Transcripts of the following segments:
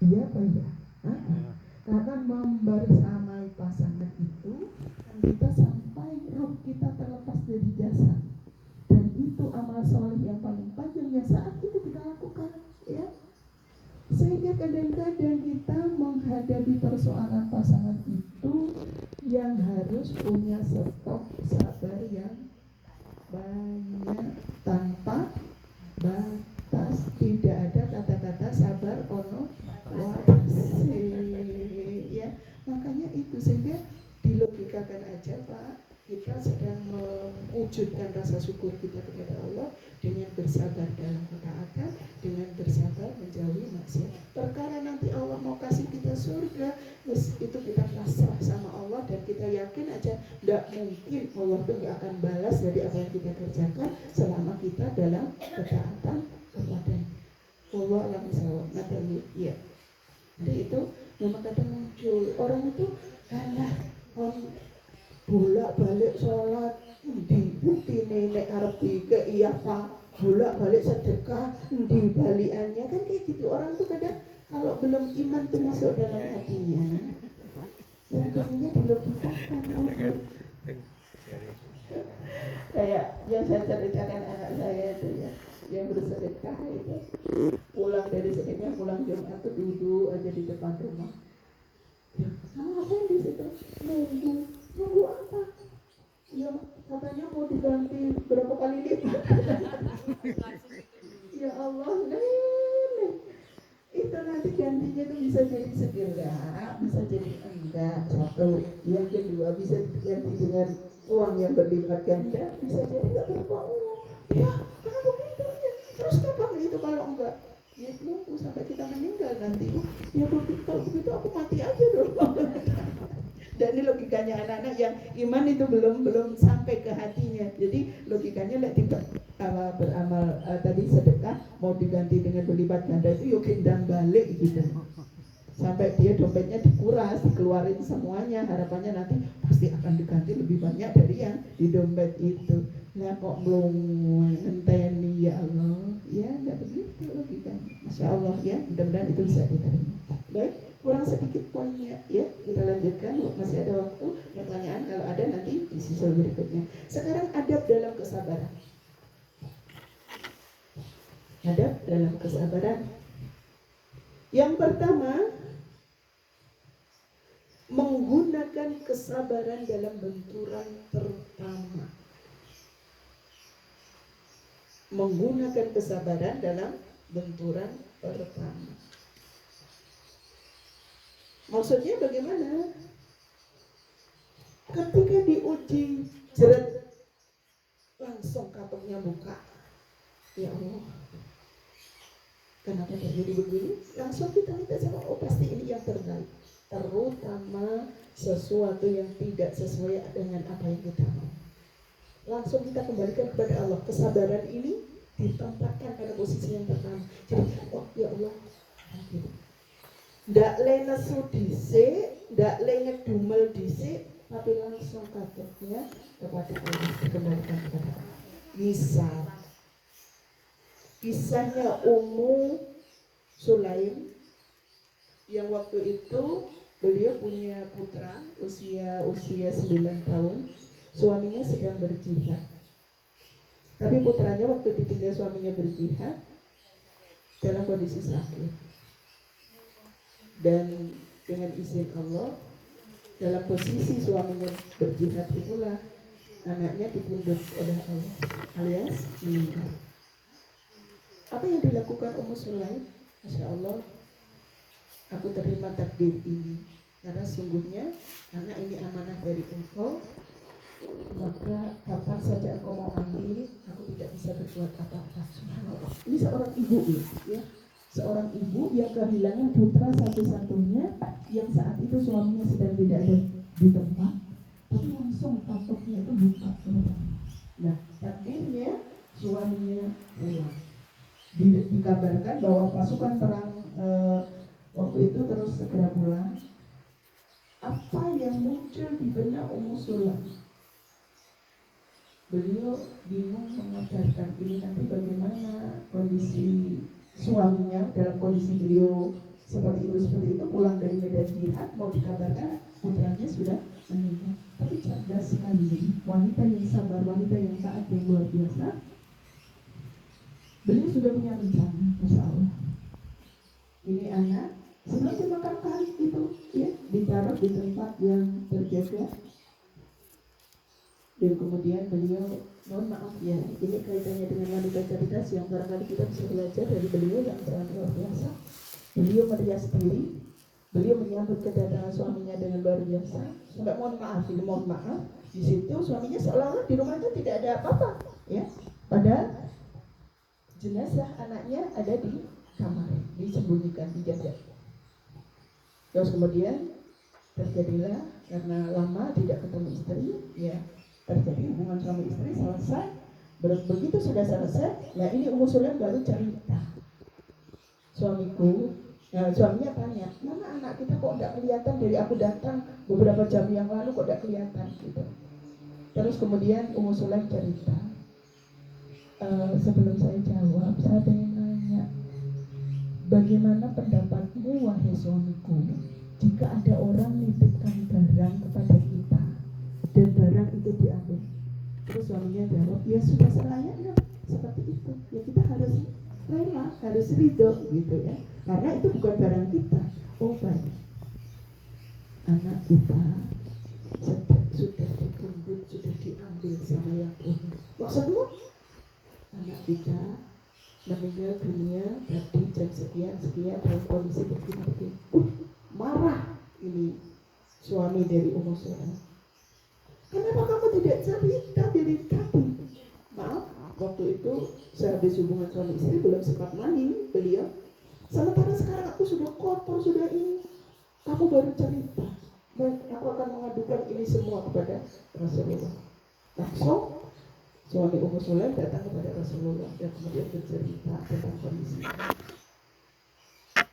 Iya apa ya? Karena membersamai pasangan itu kan kita sampai roh kita terlepas dari jasad, dan itu amal soleh yang paling panjang yang saat itu kita lakukan, ya. Sehingga kadang-kadang kita menghadapi persoalan pasangan itu yang harus punya stok sabar yang banyak tanpa batas. Tidak ada kata-kata sabar ono watase, ya. Makanya itu, sehingga dilogikakan aja Pak, kita sedang mewujudkan rasa syukur kita kepada Allah dengan bersabar dalam ketaatan, dengan bersabar menjauhi maksiat. Perkara nanti Allah mau kasih kita surga, itu kita pasrah sama Allah, dan kita yakin aja tidak mungkin Allah itu nggak akan balas dari apa yang kita kerjakan selama kita dalam ketaatan kepadanya. Allah alam sawab. Ya. Jadi itu memang kadang muncul orang itu kalah bolak-balik sholat di bukti nenek arep ke iya Pak, bolak-balik sedekah di baliannya, kan kayak gitu. Orang tuh kadang kalau belum iman tuh masuk dalam hatinya, yang kemudian dilogikakan. Kayak yang saya ceritakan anak saya itu, ya, yang bersedekah itu, pulang dari sedekah, pulang Jumat tuh duduk aja di depan rumah. Ya, kamu ngapain di situ? Nunggu apa? Ya, katanya mau diganti berapa kali lipat. Ya Allah, nenek. Itu nanti gantinya tuh bisa jadi segera, bisa jadi enggak. Satu. Yang kedua, bisa diganti dengan uang yang berlipat ganda, bisa jadi enggak berupa uang. Ya, karena begitu ya. Terus kapan itu kalau enggak? Ya nunggu sampai kita meninggal nanti. Ya begitu, kalau begitu aku mati aja dong. Dan ini logikanya anak-anak yang iman itu belum sampai ke hatinya. Jadi logikanya beramal tadi sedekah mau diganti dengan berlipat ganda itu yokin dan balik gitu. Sampai dia dompetnya dikuras, dikeluarin semuanya, harapannya nanti pasti akan diganti lebih banyak dari yang di dompet itu. Lah kok belum ngenteni, ya Allah. Ya enggak begitu logikanya. Masya Allah, ya, mudah-mudahan itu bisa diterima. Baik, kurang sedikit poinnya, ya. Kita lanjutkan, masih ada waktu. Pertanyaan kalau ada nanti di sisi berikutnya. Sekarang adab dalam kesabaran. Adab dalam kesabaran. Yang pertama, menggunakan kesabaran dalam benturan pertama. Menggunakan kesabaran dalam benturan pertama. Maksudnya bagaimana? Ketika diuji jeret, langsung katoknya buka. Ya Allah, kenapa terjadi begini? Langsung kita minta sama Allah, pasti ini yang terbaik. Terutama sesuatu yang tidak sesuai dengan apa yang kita mau. Langsung kita kembalikan kepada Allah. Kesabaran ini ditempatkan pada posisi yang pertama. Jadi, oh ya Allah, gitu. Ndak lena sudise, ndak lena dumel dise, tapi langsung katanya kepada Allah, dikembalikan kepada Allah. Kisahnya Ummu Sulaim, yang waktu itu beliau punya putra usia 9 tahun, suaminya sedang berjihad. Tapi putranya waktu ditinggal suaminya berjihad dalam kondisi sakit. Dan dengan izin Allah, dalam posisi suaminya berjihad itulah anaknya dipundut oleh Allah, alias meninggal. Apa yang dilakukan Ummu Sulaim? Masya Allah, aku terima takdir ini, karena sungguhnya anak ini amanah dari Engkau, maka kapan saja Engkau mau ambil, aku tidak bisa berbuat apa-apa. Subhanallah. Ini seorang ibu, ya. Seorang ibu yang kehilangan putra satu-satunya, yang saat itu suaminya sedang tidak ada di tempat, tapi langsung patoknya itu buka. Nah, takdirnya suaminya pulang. Dikabarkan bahwa pasukan perang waktu itu terus segera pulang. Apa yang muncul di benak Ummu Sulaim? Beliau bingung mengabarkan ini nanti bagaimana kondisi suaminya dalam kondisi beliau seperti itu pulang dari medan jihad, mau dikabarkan putranya sudah meninggal. Tapi cerdas sekali, wanita yang sabar, wanita yang taat yang luar biasa. Beliau sudah punya rencana, Masya Allah. Ini anak sebelum dimakan kali itu, ya, ditaruh di tempat yang terjaga. Dan kemudian beliau, mohon maaf ya, ini kaitannya dengan wanita cerdas yang barangkali kita bisa belajar dari beliau yang sangat luar biasa. Beliau merias diri, beliau menyambut kedatangan suaminya dengan luar biasa. Sampai mohon maaf, di situ suaminya seolah-olah di rumah itu tidak ada apa-apa, ya. Padahal jenazah anaknya ada di kamar, disembunyikan, dijaga. Terus kemudian terjadilah karena lama tidak ketemu istri, ya, terjadi hubungan suami istri selesai. Begitu sudah selesai, nah ini Ummu Sulaim baru cerita. Suaminya tanya, mana anak kita kok tidak kelihatan dari aku datang beberapa jam yang lalu kok tidak kelihatan gitu. Terus kemudian Ummu Sulaim cerita, sebelum saya jawab, saya ingin nanya, bagaimana pendapatmu wahai suamiku jika ada orang nitipkan barang kepada kita dan barang itu diambil? Terus suaminya jawab, ya sudah selayaknya seperti itu, ya kita harus rela, harus ridho gitu ya, karena itu bukan barang kita. Oh baik, anak kita sudah dikembut, sudah diambil sama yang punya. Maksudmu anak kita meninggal dunia tadi jam sekian dalam kondisi begini. Marah ini suami dari Ummu Sulaim. Kenapa kamu tidak cerita dari tadi? Maaf, waktu itu sehabis hubungan suami istri belum sempat mandi beliau. Sementara sekarang aku sudah kotor, sudah ini. Kamu baru cerita. Baik, aku akan mengadukan ini semua kepada Rasulullah. Langsung suami Ummu Sulaim datang kepada Rasulullah dan kemudian bercerita tentang kondisi.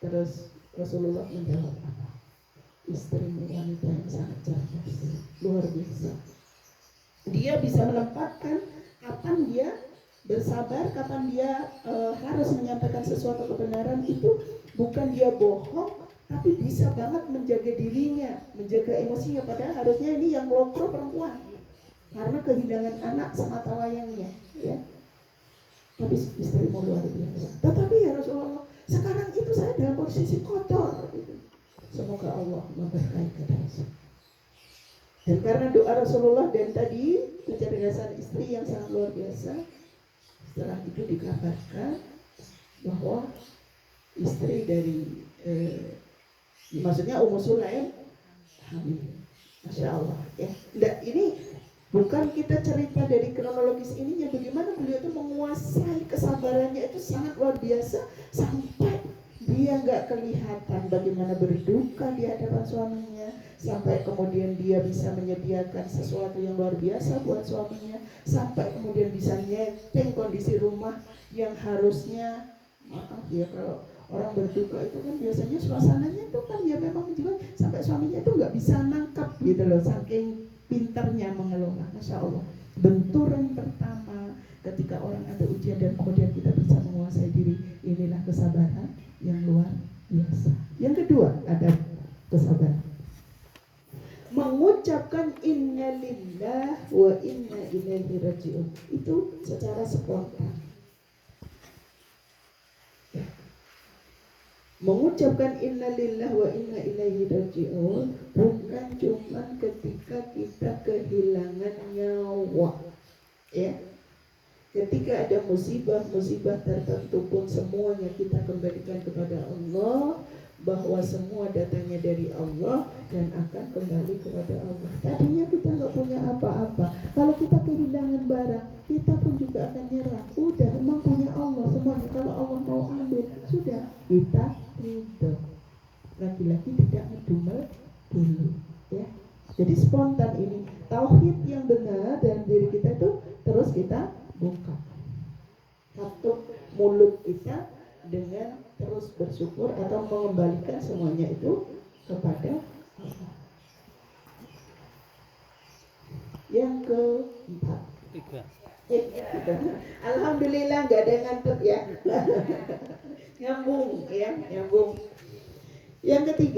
Terus Rasulullah menjawab apa? Istrimu wanita yang sangat cerdas, luar biasa. Dia bisa menempatkan kapan dia bersabar, kapan dia harus menyampaikan sesuatu kebenaran, itu bukan dia bohong, tapi bisa banget menjaga dirinya, menjaga emosinya. Padahal harusnya ini yang melokro perempuan, karena kehilangan anak semata wayangnya, ya. Tapi istrimu luar biasa. Tetapi ya Rasulullah, sekarang itu saya dalam posisi kotor. Gitu. Semoga Allah memberkahi kita. Dan karena doa Rasulullah dan tadi kecerdasan istri yang sangat luar biasa, setelah itu dikabarkan bahwa istri dari maksudnya Ummu Sulaim hamil. Masya Allah, ya. Nah, ini bukan kita cerita dari kronologis ininya, bagaimana beliau itu menguasai kesabarannya itu sangat luar biasa sampai dia nggak kelihatan bagaimana berduka di hadapan suaminya, sampai kemudian dia bisa menyediakan sesuatu yang luar biasa buat suaminya, sampai kemudian bisa nyeting kondisi rumah yang harusnya, maaf ya, kalau orang berduka itu kan biasanya suasananya itu kan ya memang juga sampai suaminya itu nggak bisa nangkap gitu loh, saking pintarnya mengelola. Masya Allah, benturan pertama ketika orang ada ujian dan kemudian kita bisa menguasai diri, inilah kesabaran yang luar biasa. Yang kedua ada kesabaran, mengucapkan inna lillah wa inna ilaihi raji'un, itu secara spontan. Mengucapkan inna lillah wa inna ilaihi raji'un bukan cuma ketika kita kehilangan nyawa, ya. Ketika ada musibah tertentu pun semuanya kita kembalikan kepada Allah, bahwa semua datangnya dari Allah dan akan kembali kepada Allah. Tadinya kita nggak punya apa-apa, kalau kita kehilangan barang, kita pun juga akan nyerah. Udah, memang punya Allah semuanya. Kalau Allah mau ambil, sudah, kita ridho. Lagi-lagi tidak ngedumel dulu, ya. Jadi spontan ini tauhid yang benar dalam diri kita itu terus kita buka, tutup mulut kita dengan terus bersyukur atau mengembalikan semuanya itu kepada Allah. Yang keempat, alhamdulillah nggak ada yang ngantuk ya. Nyambung ya, nyambung. Yang ketiga,